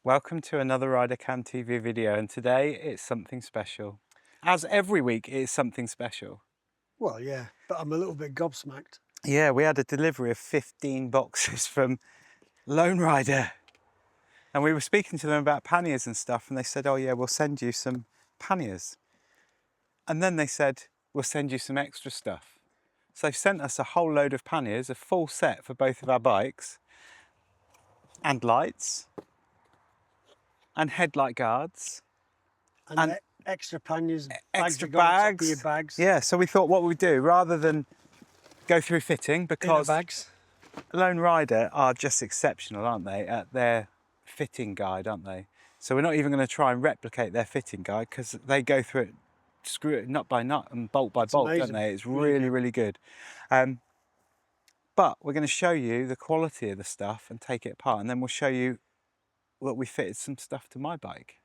Welcome to another RiderCamTV video, and today it's something special. As every week, it's something special. Well, yeah, but I'm a little bit gobsmacked. Yeah, we had a delivery of 15 boxes from Lone Rider, and we were speaking to them about panniers and stuff, and they said, oh yeah, we'll send you some panniers. And then they said, we'll send you some extra stuff. So they've sent us a whole load of panniers, a full set for both of our bikes, and lights, and headlight guards, And extra panniers, extra bags. That go on top of bags. your bags. Yeah, so we thought what we'd do, rather than go through fitting, Inner because bags. Lone Rider are just exceptional, aren't they, at their fitting guide, aren't they? So we're not even going to try and replicate their fitting guide, because they go through it, screw it nut by nut and bolt by bolt, amazing. don't they? It's really good. But we're going to show you the quality of the stuff and take it apart, and then we'll show you that we fitted some stuff to my bike.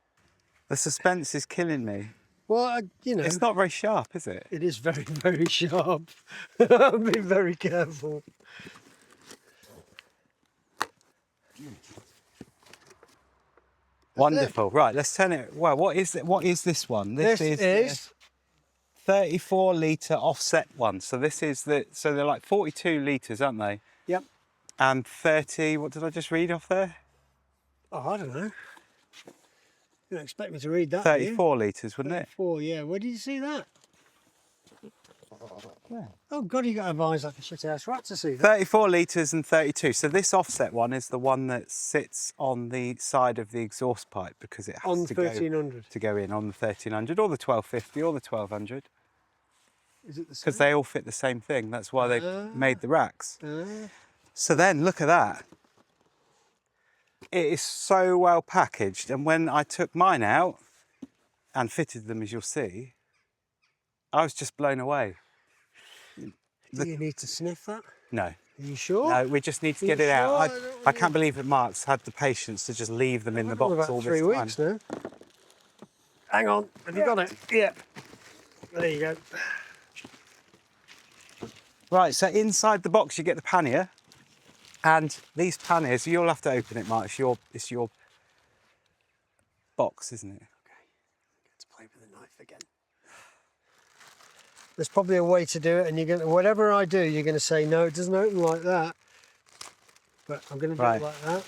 The suspense is killing me. Well, you know. It's not very sharp, is it? It is very sharp. Be very careful. Wonderful. Right, let's turn it. Well, what is it? What is this one? This is 34 litre offset one. So this is so they're like 42 litres, aren't they? Yep. And 30, what did I just read off there? Oh, I don't know. You don't expect me to read that, 34 litres, wouldn't it? 34, yeah. Where did you see that? Yeah. Oh God, you got to have eyes like a shit house rat to see that. 34 litres and 32. So this offset one is the one that sits on the side of the exhaust pipe, because it has On to 1300. go in on the 1300 or the 1250 or the 1200. Is it the same? Because they all fit the same thing. That's why they made the racks. So then look at that. It is so well packaged, and when I took mine out and fitted them, as you'll see, I was just blown away. Do you need to sniff that? No. Are you sure? No, we just need to get it out. I can't believe that Mark's had the patience to just leave them in the box all this time. 3 weeks now. Hang on, have you got it? Yeah. There you go. Right, so inside the box you get the pannier, and these panniers, you'll have to open it, Mark. It's your box, isn't it? Okay, get to play with the knife again. There's probably a way to do it, and you're gonna, whatever I do, you're gonna say no, it doesn't open like that. But I'm gonna do it like that.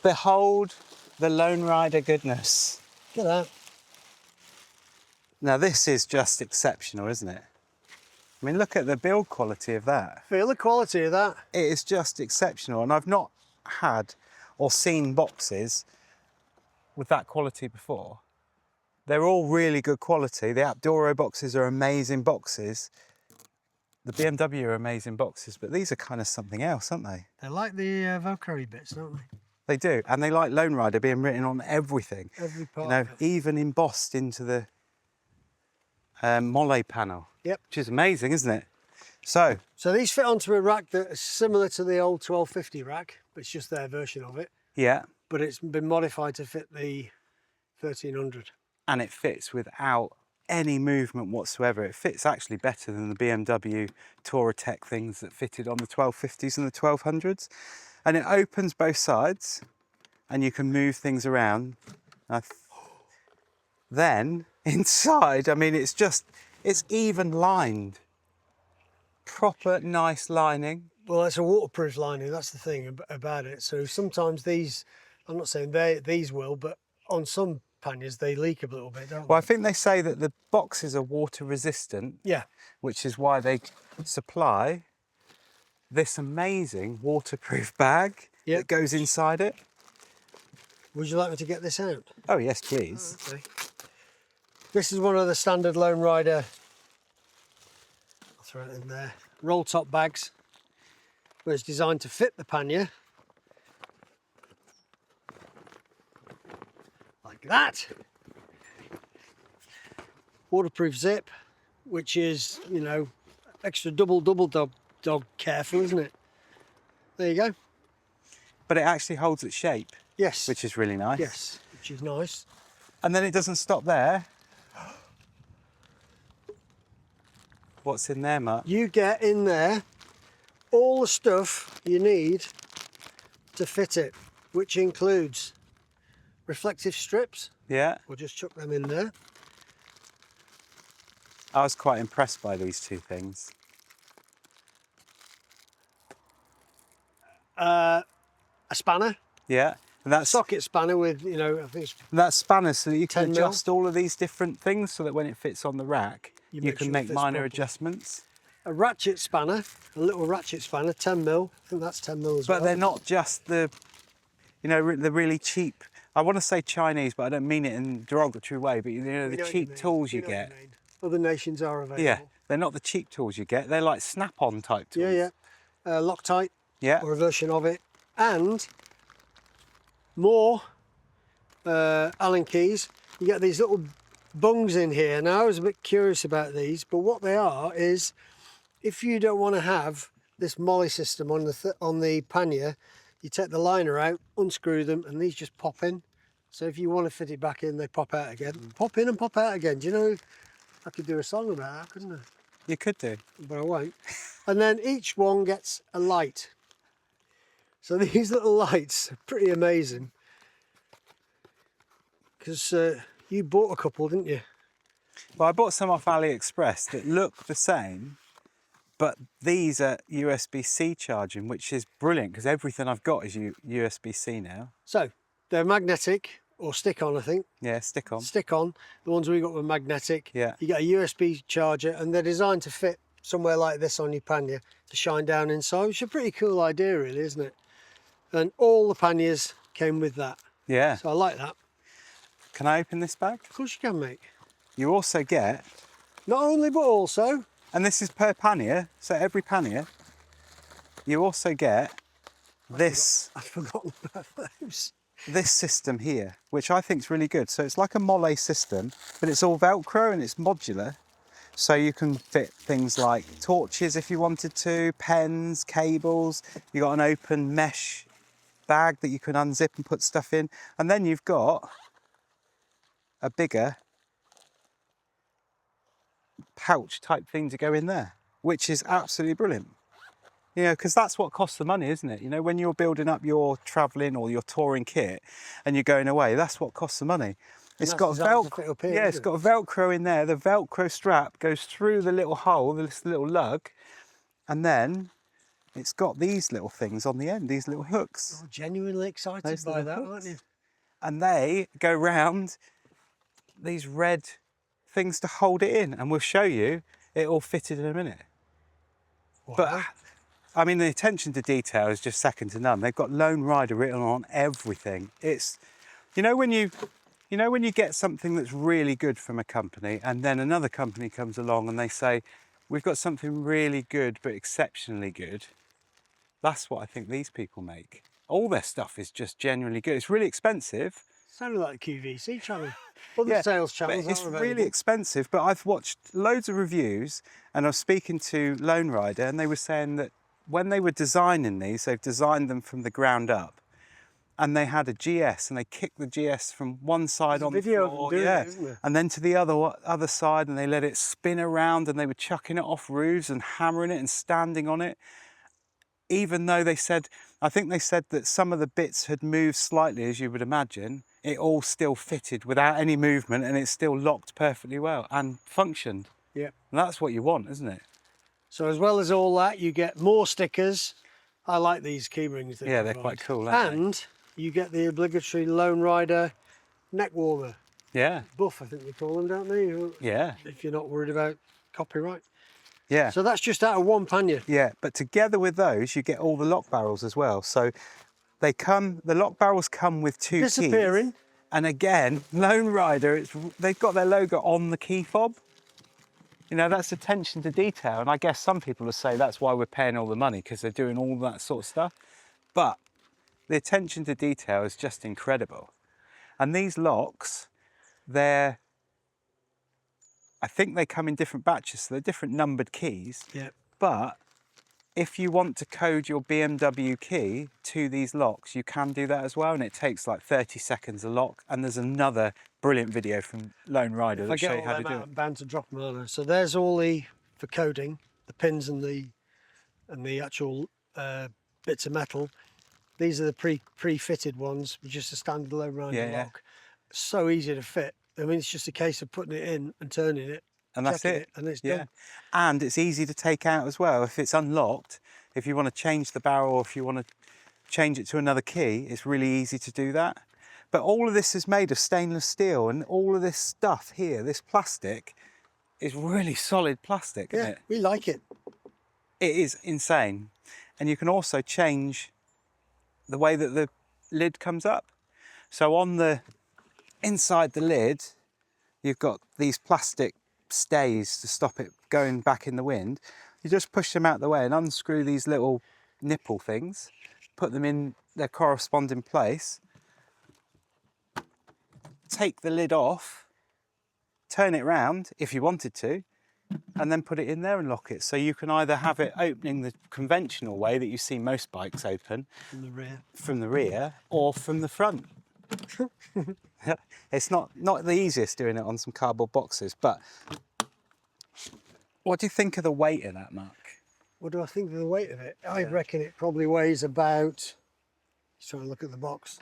Behold the Lone Rider goodness. Look at that. Now this is just exceptional, isn't it? I mean, look at the build quality of that. Feel the quality of that. It is just exceptional, and I've not had or seen boxes with that quality before. They're all really good quality. The Apdoro boxes are amazing boxes. The BMW are amazing boxes, but these are kind of something else, aren't they? They like the Velcro bits, don't they? They do, and they like Lone Rider being written on everything. Every part. You know, of it. even embossed into the Mole panel. Yep. Which is amazing, isn't it? So these fit onto a rack that is similar to the old 1250 rack, but it's just their version of it. yeah, But it's been modified to fit the 1300. and it fits without any movement whatsoever. It fits actually better than the BMW Touratech things that fitted on the 1250s and the 1200s. And it opens both sides, and you can move things around. Then inside, I mean, it's even lined. Proper nice lining. Well, it's a waterproof lining, that's the thing about it. So sometimes these, I'm not saying these will, but on some panniers they leak a little bit, don't they? Well, I think they say that the boxes are water resistant. Yeah. Which is why they supply this amazing waterproof bag that goes inside it. Would you like me to get this out? Oh, yes, please. Oh, okay. This is one of the standard Lone Rider, I'll throw it in there, roll top bags, where it's designed to fit the pannier. Like that. Waterproof zip, which is, you know, extra double dog careful, isn't it? There you go. But it actually holds its shape. Yes. Which is really nice. Yes, which is nice. And then it doesn't stop there. What's in there, Mark? You get in there all the stuff you need to fit it, which includes reflective strips. Yeah. We'll just chuck them in there. I was quite impressed by these two things. A spanner. Yeah. And that's Socket spanner with, you know, I think it's that spanner so that you can 10 mil. adjust all of these different things so that when it fits on the rack, you make can sure it make fits minor properly. adjustments. A ratchet spanner, a little ratchet spanner, 10 mil. I think that's 10 mil as well. But they're not just the, you know, the really cheap. I want to say Chinese, but I don't mean it in a derogatory way. But you know, the cheap tools you get. Other nations are available. Yeah, they're not the cheap tools you get. They're like snap-on type tools. Yeah, yeah. Loctite. Yeah. Or a version of it, and more Allen keys. You get these little bungs in here. Now I was a bit curious about these, but what they are is, if you don't want to have this molly system on the pannier, you take the liner out, unscrew them, and these just pop in. So if you want to fit it back in, they pop out again. Pop in and pop out again. Do you know? I could do a song about that, couldn't I? You could do. But I won't. And then each one gets a light. So these little lights are pretty amazing. Because you bought a couple, didn't you? Well, I bought some off AliExpress that look the same, but these are USB-C charging, which is brilliant because everything I've got is USB-C now. So they're magnetic, or stick-on, I think. Yeah, stick on. Stick-on. The ones we got were magnetic. Yeah. You get a USB charger, and they're designed to fit somewhere like this on your pannier to shine down inside, which is a pretty cool idea, really, isn't it? And all the panniers came with that. Yeah. So I like that. Can I open this bag? Of course you can, mate. You also get, Not only, but also, and this is per pannier, so every pannier, you also get this. I've forgotten about those. This system here, which I think is really good. So it's like a mole system, but it's all Velcro and it's modular. So you can fit things like torches if you wanted to, pens, cables. You got an open mesh bag that you can unzip and put stuff in. And then you've got a bigger pouch type thing to go in there, which is absolutely brilliant. You know, because that's what costs the money, isn't it? You know, when you're building up your travelling or your touring kit and you're going away, that's what costs the money. It's got Velcro. Yeah, it's got Velcro in there. The Velcro strap goes through the little hole, this little lug, and then it's got these little things on the end, these little hooks. You're genuinely excited by that, aren't you? And they go round these red things to hold it in, and we'll show you it all fitted in a minute. Wow. But I mean, the attention to detail is just second to none. They've got Lone Rider written on everything. It's, you know when you get something that's really good from a company and then another company comes along and they say, we've got something really good but exceptionally good. That's what I think these people make. All their stuff is just genuinely good. It's really expensive. Sounded like a QVC channel. Other sales channels It's aren't really available. expensive, but I've watched loads of reviews and I was speaking to Lone Rider and they were saying that when they were designing these, they've designed them from the ground up. And they had a GS and they kicked the GS from one side on the floor, of them doing it, isn't there? and then to the other side, and they let it spin around and they were chucking it off roofs and hammering it and standing on it. Even though they said, I think they said that some of the bits had moved slightly, as you would imagine, it all still fitted without any movement and it still locked perfectly well and functioned. Yeah. And that's what you want, isn't it? So as well as all that, you get more stickers. I like these key rings. Yeah, they're quite cool, aren't they? And you get the obligatory Lone Rider neck warmer. Yeah. Buff, I think they call them, don't they? Yeah. If you're not worried about copyright. Yeah. So that's just out of one pannier. Yeah, but together with those, you get all the lock barrels as well. So they come, the lock barrels come with two Disappearing. keys. And again, Lone Rider, they've got their logo on the key fob. You know, that's attention to detail. And I guess some people will say that's why we're paying all the money, because they're doing all that sort of stuff. But the attention to detail is just incredible. And these locks, I think they come in different batches, so they're different numbered keys. Yeah. But if you want to code your BMW key to these locks, you can do that as well, and it takes like 30 seconds a lock. And there's another brilliant video from Lone Rider that shows you how to do it. I'm bound to drop them on. So there's all for coding, the pins and the actual bits of metal. These are the pre-fitted ones with just a standalone rider lock. So easy to fit. I mean, it's just a case of putting it in and turning it, and that's it. and it's done. And it's easy to take out as well. If it's unlocked, if you want to change the barrel or if you want to change it to another key, it's really easy to do that. But all of this is made of stainless steel, and all of this stuff here, this plastic, is really solid plastic, isn't it? We like it. It is insane. And you can also change the way that the lid comes up. So on the inside the lid, you've got these plastic stays to stop it going back in the wind. You just push them out the way and unscrew these little nipple things, put them in their corresponding place, take the lid off, turn it round if you wanted to, and then put it in there and lock it. So you can either have it opening the conventional way that you see most bikes open from the rear or from the front. It's not the easiest doing it on some cardboard boxes, but what do you think of the weight of that, Mark? What do I think of the weight of it? I reckon it probably weighs about, just trying to look at the box,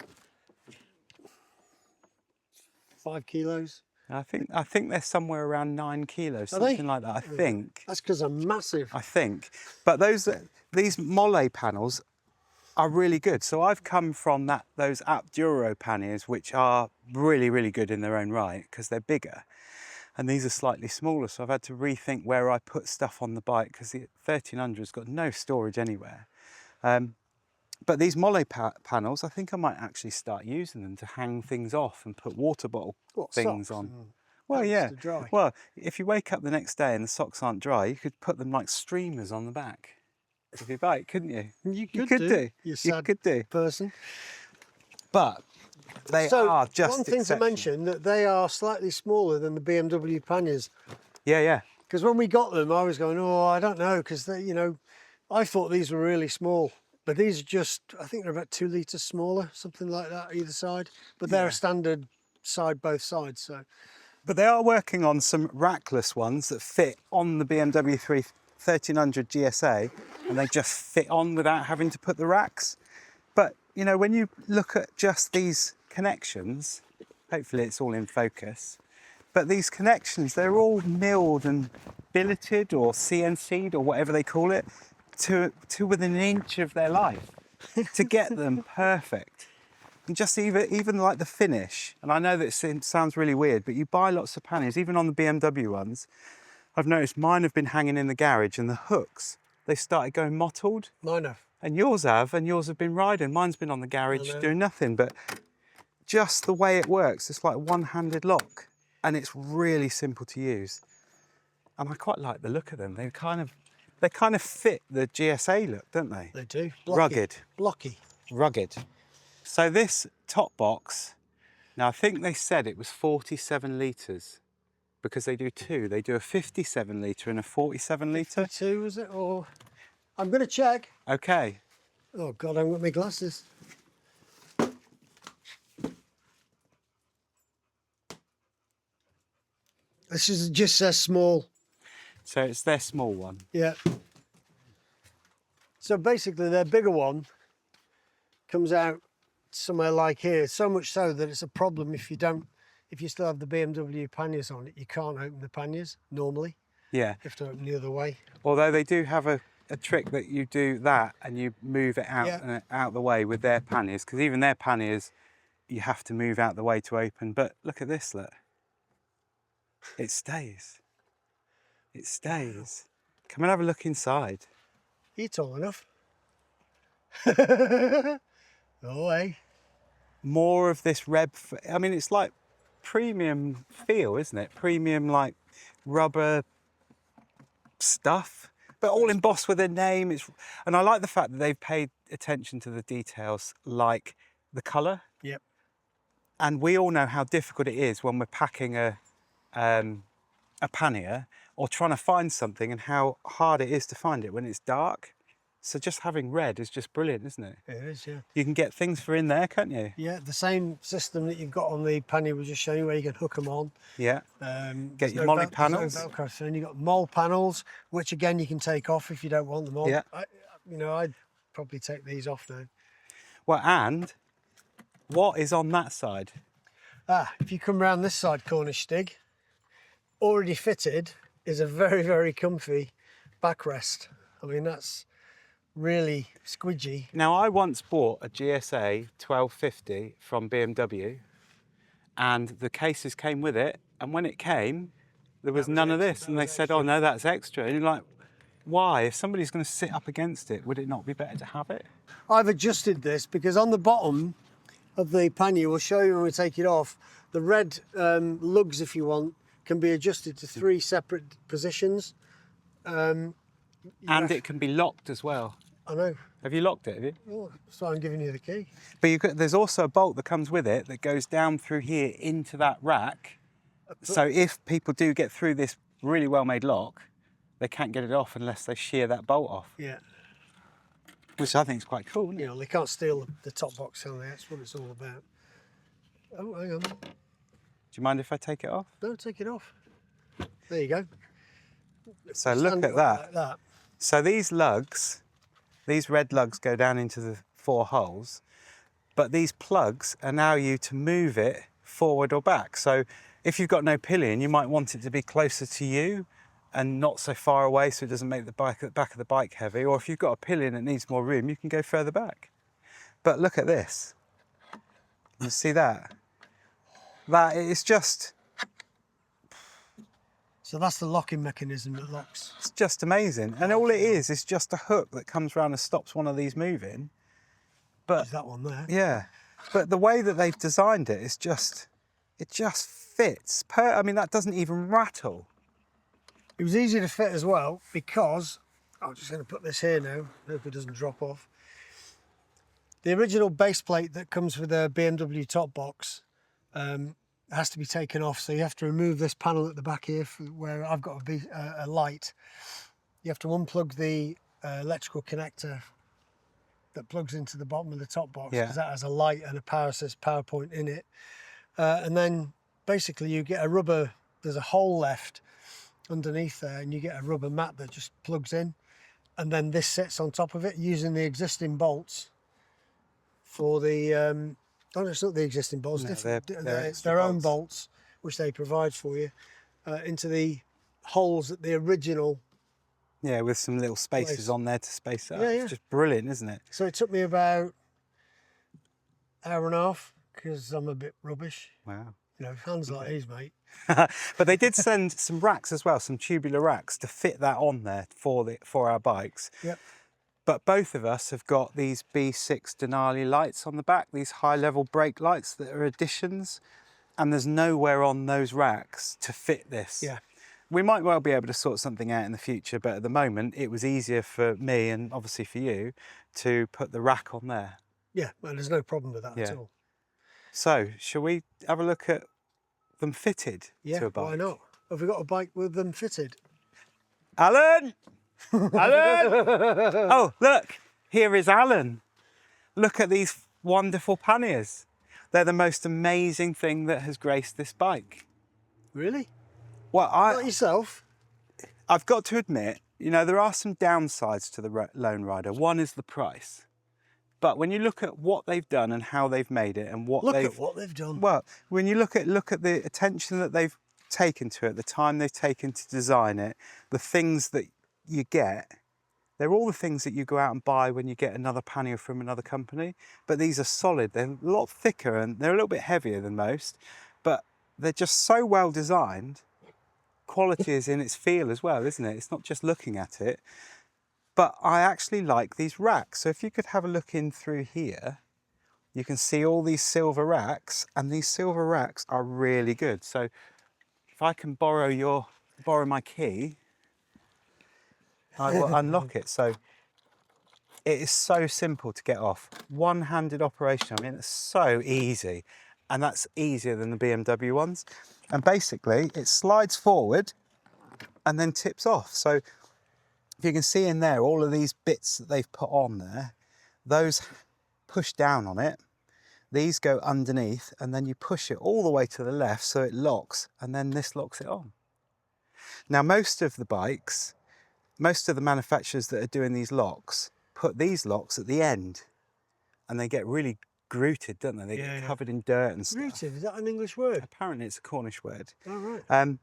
5 kilos. I think they're somewhere around 9 kilos, something like that. I think that's because they're massive. I think, but these Mole panels are really good. So I've come from those Apduro panniers, which are really, really good in their own right because they're bigger, and these are slightly smaller. So I've had to rethink where I put stuff on the bike because the 1300's got no storage anywhere. But these Mole panels, I think I might actually start using them to hang things off and put water bottle things on. Well, yeah. Well, if you wake up the next day and the socks aren't dry, you could put them like streamers on the back of your bike, couldn't you? You could do. You could do. Person. But they are just one thing to mention, that they are slightly smaller than the BMW panniers. Yeah, yeah. Because when we got them, I was going, oh, I don't know, because you know, I thought these were really small. But these are just, I think they're about 2 litres smaller, something like that, either side. But they're a standard side, both sides. So, but they are working on some rackless ones that fit on the BMW 1300 GSA, and they just fit on without having to put the racks. But, you know, when you look at just these connections, hopefully it's all in focus, but these connections, they're all milled and billeted or CNC'd or whatever they call it, to within an inch of their life to get them perfect. And just even like the finish, and I know that it sounds really weird, but you buy lots of panniers, even on the BMW ones, I've noticed mine have been hanging in the garage, and the hooks, they started going mottled. Mine have. And yours have been riding. Mine's been on the garage doing nothing, but just the way it works, it's like one-handed lock, and it's really simple to use. And I quite like the look of them. They kind of fit the GSA look, don't they? They do. Rugged. Blocky. Rugged. So this top box, now I think they said it was 47 litres because they do two. They do a 57 litre and a 47 litre. 52, was it? Or I'm going to check. Okay. Oh, God, I haven't got my glasses. This is just a small. So it's their small one. Yeah. So basically their bigger one comes out somewhere like here, so much so that it's a problem if you still have the BMW panniers on it, you can't open the panniers normally. Yeah. You have to open the other way. Although they do have a trick that you do that and you move it out out the way with their panniers, because even their panniers you have to move out the way to open. But look at this, look. It stays. It stays. Come and have a look inside. You're tall enough. Oh, hey. More of this I mean, it's like premium feel, isn't it? Premium, like rubber stuff, but all embossed with their name. And I like the fact that they've paid attention to the details, like the colour. Yep. And we all know how difficult it is when we're packing a pannier or trying to find something, and how hard it is to find it when it's dark. So just having red is just brilliant, isn't it? It is, yeah. You can get things for in there, can't you? Yeah, the same system that you've got on the pannier was just showing you, where you can hook them on. Yeah. Get your Mole panels. No Velcro. So then you've got Mole panels, which again you can take off if you don't want them on. Yeah. I'd probably take these off now. Well, and what is on that side? If you come round this side Cornish Stig, already fitted is a very, very comfy backrest. I mean, that's really squidgy. Now, I once bought a GSA 1250 from BMW, and the cases came with it, and when it came, there was none of this, and they said, oh no, that's extra. And you're like, why? If somebody's going to sit up against it, would it not be better to have it? I've adjusted this because on the bottom of the pannier, we'll show you when we take it off, the red lugs, if you want, can be adjusted to 3 separate positions. And it can be locked as well. I know. Have you locked it, have you? Oh, so I'm giving you the key. But there's also a bolt that comes with it that goes down through here into that rack. So if people do get through this really well-made lock, they can't get it off unless they shear that bolt off. Yeah. Which I think is quite cool, isn't it? You know, they can't steal the top box on there. That's what it's all about. Oh, hang on. Do you mind if I take it off? No, take it off. There you go. So look Stand at it that. like that. So these lugs, these red lugs go down into the 4 holes, but these plugs allow you to move it forward or back. So if you've got no pillion, you might want it to be closer to you and not so far away so it doesn't make the back of the bike heavy. Or if you've got a pillion that needs more room, you can go further back. But look at this. You see that? That is just... So that's the locking mechanism that locks. It's just amazing. And all it is just a hook that comes around and stops one of these moving. But There's that one there. yeah, but the way that they've designed it is just, it just fits. I mean, that doesn't even rattle. It was easy to fit as well because, I'm just going to put this here now, hope it doesn't drop off. The original base plate that comes with a BMW top box has to be taken off, so you have to remove this panel at the back here where I've got a light. You have to unplug the electrical connector that plugs into the bottom of the top box, because that has a light and a power point in it. And then basically you get a rubber, there's a hole left underneath there, and you get a rubber mat that just plugs in, and then this sits on top of it using the existing bolts for the oh, it's not the existing bolts, No, they're extra their own bolts. bolts which they provide for you into the holes that the original. Yeah, with some little spaces Place. on there to space it up. Yeah, It's yeah. just brilliant, isn't it? So it took me about an hour and a half because I'm a bit rubbish. Wow. You know, hands like these, mate. But they did send some racks as well, some tubular racks to fit that on there for our bikes. Yep. But both of us have got these B6 Denali lights on the back, these high-level brake lights that are additions, and there's nowhere on those racks to fit this. Yeah. We might well be able to sort something out in the future, but at the moment it was easier for me and obviously for you to put the rack on there. Yeah, well, there's no problem with that Yeah. at all. So, shall we have a look at them fitted Yeah, to a bike? why not? Have we got a bike with them fitted? Alan! Alan! Oh, look, here is Alan. Look at these wonderful panniers. They're the most amazing thing that has graced this bike. Really? Well, Not yourself? I've got to admit, you know, there are some downsides to the Lone Rider. One is the price. But when you look at what they've done and how they've made it and what Look they've... at what they've done. Well, when you look at the attention that they've taken to it, the time they've taken to design it, the things that you get, they're all the things that you go out and buy when you get another pannier from another company. But these are solid. They're a lot thicker and they're a little bit heavier than most, but they're just so well designed. Quality is in its feel as well, isn't it? It's not just looking at it. But I actually like these racks. So if you could have a look in through here, you can see all these silver racks, and these silver racks are really good. So if I can borrow my key, I will unlock it. So it is so simple to get off. One-handed operation. I mean, it's so easy, and that's easier than the BMW ones. And basically, it slides forward and then tips off. So if you can see in there, all of these bits that they've put on there, those push down on it. These go underneath, and then you push it all the way to the left so it locks, and then this locks it on. Now, most of the bikes, most of the manufacturers that are doing these locks, put these locks at the end. and they get really grooted, don't they? They get covered in dirt and stuff. Grooted, is that an English word? Apparently it's a Cornish word. Oh, right.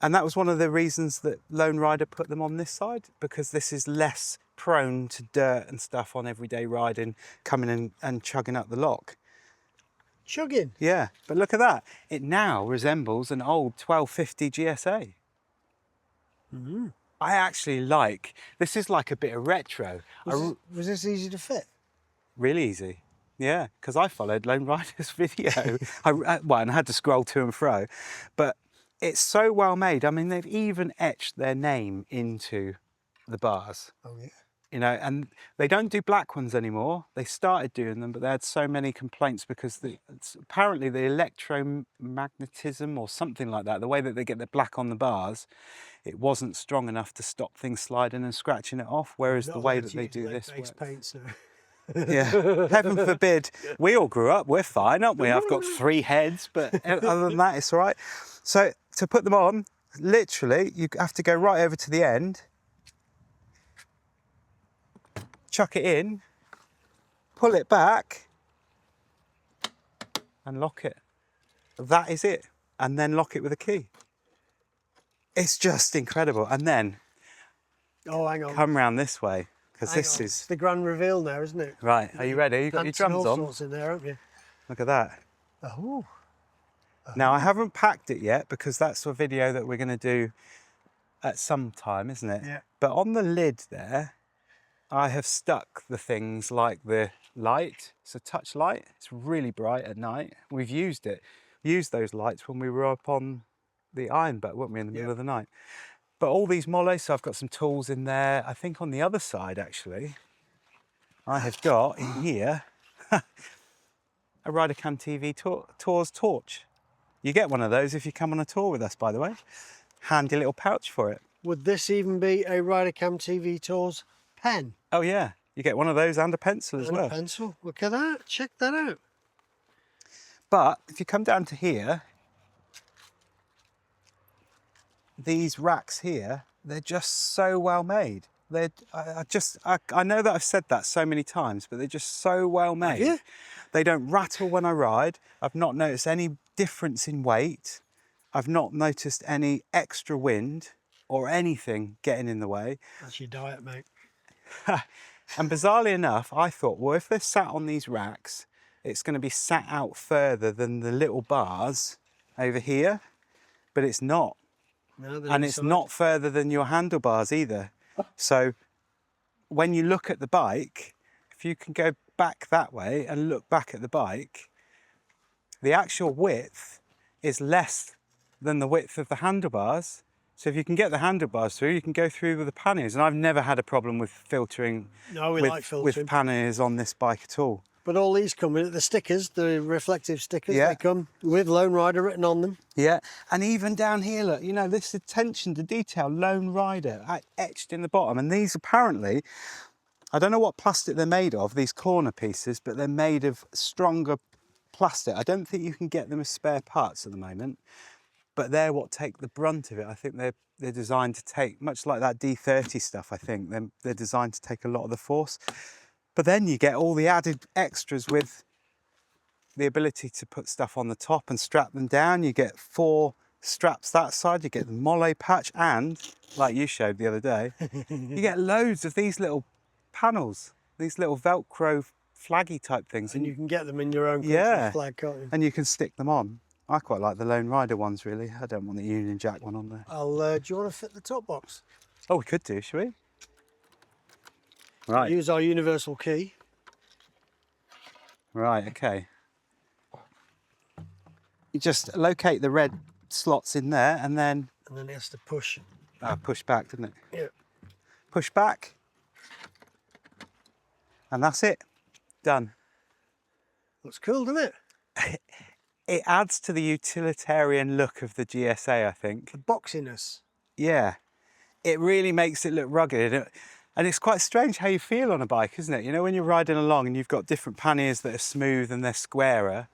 And that was one of the reasons that Lone Rider put them on this side, because this is less prone to dirt and stuff on everyday riding, coming in and chugging up the lock. Chugging? Yeah, but look at that. It now resembles an old 1250 GSA. Mm-hmm. I actually like, this is like a bit of retro. Was this easy to fit? Really easy. Yeah, because I followed Lone Rider's video. Well, and I had to scroll to and fro, but it's so well made. I mean, they've even etched their name into the bars. Oh, yeah. You know, and they don't do black ones anymore. They started doing them, but they had so many complaints because apparently the electromagnetism or something like that, the way that they get the black on the bars, it wasn't strong enough to stop things sliding and scratching it off, whereas the way that they do this base paints now. Yeah, heaven forbid. We all grew up, we're fine, aren't we? I've got 3 heads, but other than that, it's all right. So to put them on, literally, you have to go right over to the end, chuck it in, pull it back, and lock it. That is it. And then lock it with a key. It's just incredible. And then come round this way, because this is... It's the grand reveal now, isn't it? Right, are you ready? You've got your drums all on? sorts in there, haven't you? Look at that. Oh. Now, I haven't packed it yet because that's a video that we're going to do at some time, isn't it? Yeah. But on the lid there, I have stuck the things like the light. It's a touch light. It's really bright at night. We've used those lights when we were up on the iron butt, weren't we, in the middle of the night? But all these mollos, so I've got some tools in there. I think on the other side, actually, I have got in here a RiderCamTV Tours torch. You get one of those if you come on a tour with us, by the way. Handy little pouch for it. Would this even be a RiderCamTV Tours pen? Oh yeah, you get one of those and a pencil as well. A pencil, look at that, check that out. But if you come down to here, these racks here, they're just so well made. I know that I've said that so many times, but they're just so well made. Yeah. They don't rattle when I ride. I've not noticed any difference in weight. I've not noticed any extra wind or anything getting in the way. That's your diet, mate. And bizarrely enough, I thought, well, if they're sat on these racks, it's going to be sat out further than the little bars over here, but it's not. No, and it's not further than your handlebars either. So when you look at the bike, if you can go back that way and look back at the bike, the actual width is less than the width of the handlebars. So if you can get the handlebars through, you can go through with the panniers. And I've never had a problem with filtering, with panniers on this bike at all. But all these come with the stickers, the reflective stickers, they come with Lone Rider written on them. Yeah, and even down here, look, you know, this attention to detail, Lone Rider, etched in the bottom. And these apparently, I don't know what plastic they're made of, these corner pieces, but they're made of stronger plastic. I don't think you can get them as spare parts at the moment, but they're what take the brunt of it. I think they're designed to take, much like that D30 stuff, I think, they're designed to take a lot of the force. But then you get all the added extras with the ability to put stuff on the top and strap them down. You get 4 straps that side, you get the molle patch, and, like you showed the other day, you get loads of these little panels, these little Velcro flaggy type things. And you can get them in your own country flag, can't you? And you can stick them on. I quite like the Lone Rider ones, really. I don't want the Union Jack one on there. Do you want to fit the top box? Oh, we could do, should we? Right. Use our universal key. Right, okay. You just locate the red slots in there and then... And then it has to push. Push back, didn't it? Yeah. Push back. And that's it. Done. Looks cool, doesn't it? It adds to the utilitarian look of the GSA, I think. The boxiness. Yeah. It really makes it look rugged. And it's quite strange how you feel on a bike, isn't it? You know, when you're riding along and you've got different panniers that are smooth and they're squarer,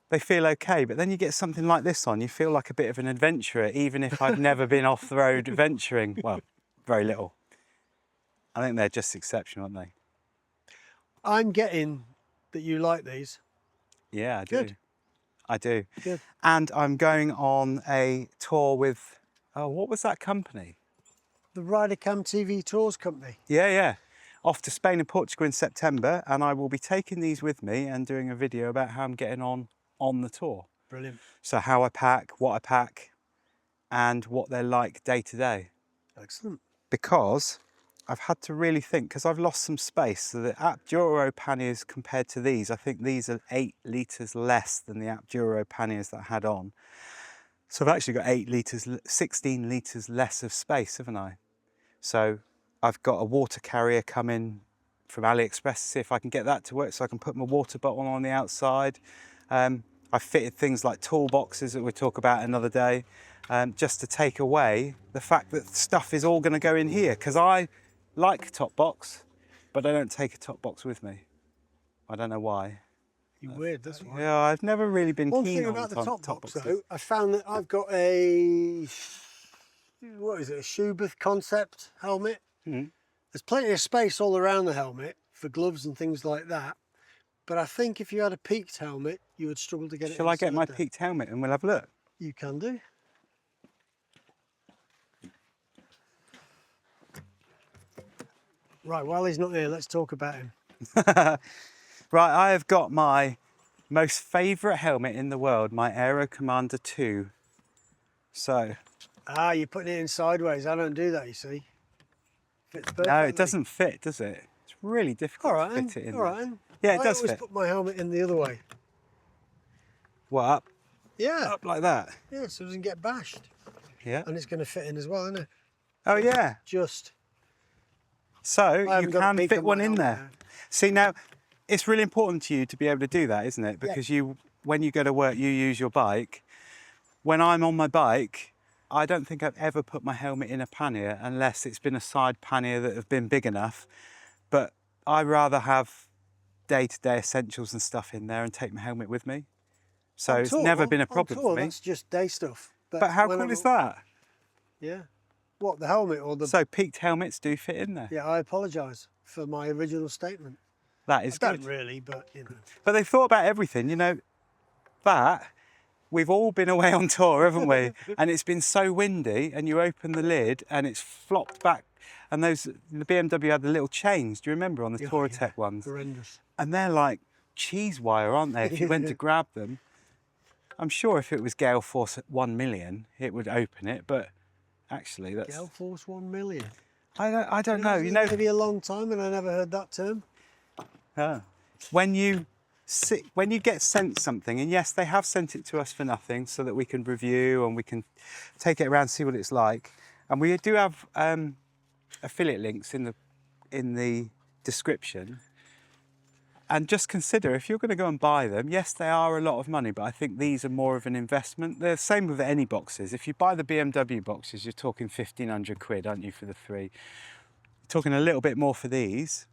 they feel okay. But then you get something like this on, you feel like a bit of an adventurer, even if I've never been off the road adventuring. Well, very little. I think they're just exceptional, aren't they? I'm getting that you like these. Yeah, I do. Good. I do. Good. And I'm going on a tour with, oh, what was that company? The RiderCamTV Tours Company. Yeah. Off to Spain and Portugal in September, and I will be taking these with me and doing a video about how I'm getting on the tour. Brilliant. So how I pack, what I pack, and what they're like day to day. Excellent. Because I've had to really think, because I've lost some space. So the Apduro panniers compared to these, I think these are 8 litres less than the Apduro panniers that I had on. So I've actually got 8 litres, 16 litres less of space, haven't I? So I've got a water carrier coming from AliExpress to see if I can get that to work so I can put my water bottle on the outside. I fitted things like toolboxes that we'll talk about another day, just to take away the fact that stuff is all going to go in here, because I like top box, but I don't take a top box with me. I don't know why. You're weird, that's why. Yeah, I've never really been One keen thing on about the top box boxes. though, I found that I've got a, what is it, a Schubert concept helmet. Mm-hmm. There's plenty of space all around the helmet for gloves and things like that. But I think if you had a peaked helmet, you would struggle to get it. Shall I get my there. peaked helmet and we'll have a look? You can do. Right, while he's not here, let's talk about him. Right, I have got my most favourite helmet in the world, my Aero Commander 2. So. Ah, you're putting it in sideways. I don't do that, you see. Fits perfectly. No, it doesn't fit, does it? It's really difficult All right, to fit it in. all right. Yeah, it does I always fit. put my helmet in the other way. What, up? Yeah. Up like that? Yeah, so it doesn't get bashed. Yeah. And it's going to fit in as well, isn't it? Oh, yeah. Just. So I you haven't got a can peak fit on one my in helmet there. now. See, now, it's really important to you to be able to do that, isn't it? Because when you go to work, you use your bike. When I'm on my bike, I don't think I've ever put my helmet in a pannier unless it's been a side pannier that have been big enough. But I rather have day-to-day essentials and stuff in there and take my helmet with me. So On it's tour, never been a on problem tour, for me. That's just day stuff. But how cool is that? Yeah. What, the helmet or the... So peaked helmets do fit in there. Yeah, I apologise for my original statement. That is I good. don't really, but you know. But they thought about everything, you know, that we've all been away on tour, haven't we? And it's been so windy and you open the lid and it's flopped back. And the BMW had the little chains, do you remember, on the Touratech ones? Horrendous. And they're like cheese wire, aren't they? If you went to grab them. I'm sure if it was gale force at 1 million, it would open it, but actually that's... Gale force 1 million. I don't know, you know... Maybe a long time and I never heard that term. When you get sent something, and yes, they have sent it to us for nothing so that we can review and we can take it around, see what it's like. And we do have affiliate links in the description. And just consider, if you're going to go and buy them, yes, they are a lot of money, but I think these are more of an investment. They're the same with any boxes. If you buy the BMW boxes, you're talking 1,500 quid, aren't you, for the 3? You're talking a little bit more for these.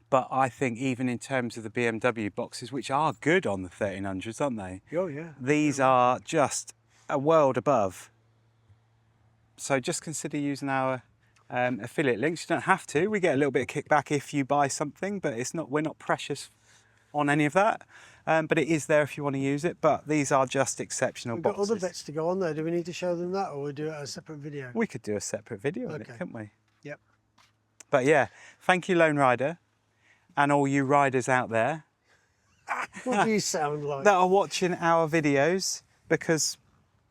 But I think even in terms of the BMW boxes, which are good on the 1300s, aren't they? Oh, yeah. These are just a world above. So just consider using our affiliate links. You don't have to. We get a little bit of kickback if you buy something, but we're not precious on any of that. But it is there if you want to use it. But these are just exceptional We've got boxes. other bits to go on there. Do we need to show them that, or we do it as a separate video? We could do a separate video on it, couldn't we? Yep. But yeah, thank you, Lone Rider, and all you riders out there What do you sound like? that are watching our videos, because,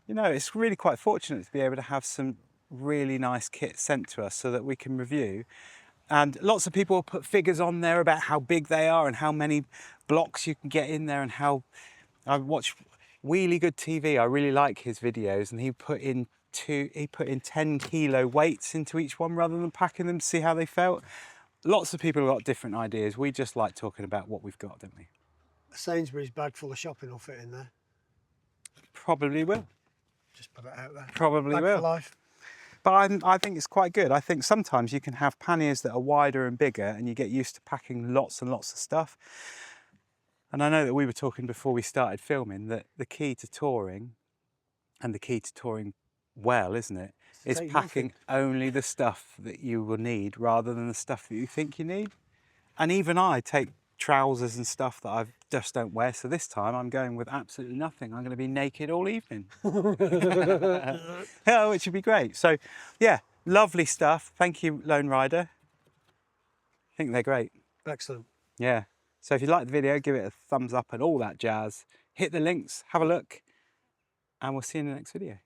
you know, it's really quite fortunate to be able to have some really nice kit sent to us so that we can review. And lots of people put figures on there about how big they are and how many blocks you can get in there, and how... I watch Wheelie Good TV, I really like his videos, and he put in 10 kilo weights into each one rather than packing them to see how they felt. Lots of people have got different ideas. We just like talking about what we've got, don't we? A Sainsbury's bag full of shopping will fit in there. Probably will. Just put it out there. Probably Bag will. for life. But I think it's quite good. I think sometimes you can have panniers that are wider and bigger and you get used to packing lots and lots of stuff. And I know that we were talking before we started filming that the key to touring, and the key to touring well, isn't it, is packing only the stuff that you will need rather than the stuff that you think you need. And even I take trousers and stuff that I just don't wear. So this time I'm going with absolutely nothing. I'm going to be naked all evening. Oh, which would be great. So yeah, lovely stuff. Thank you, Lone Rider. I think they're great. Excellent. Yeah. So if you like the video, give it a thumbs up and all that jazz. Hit the links, have a look, and we'll see you in the next video.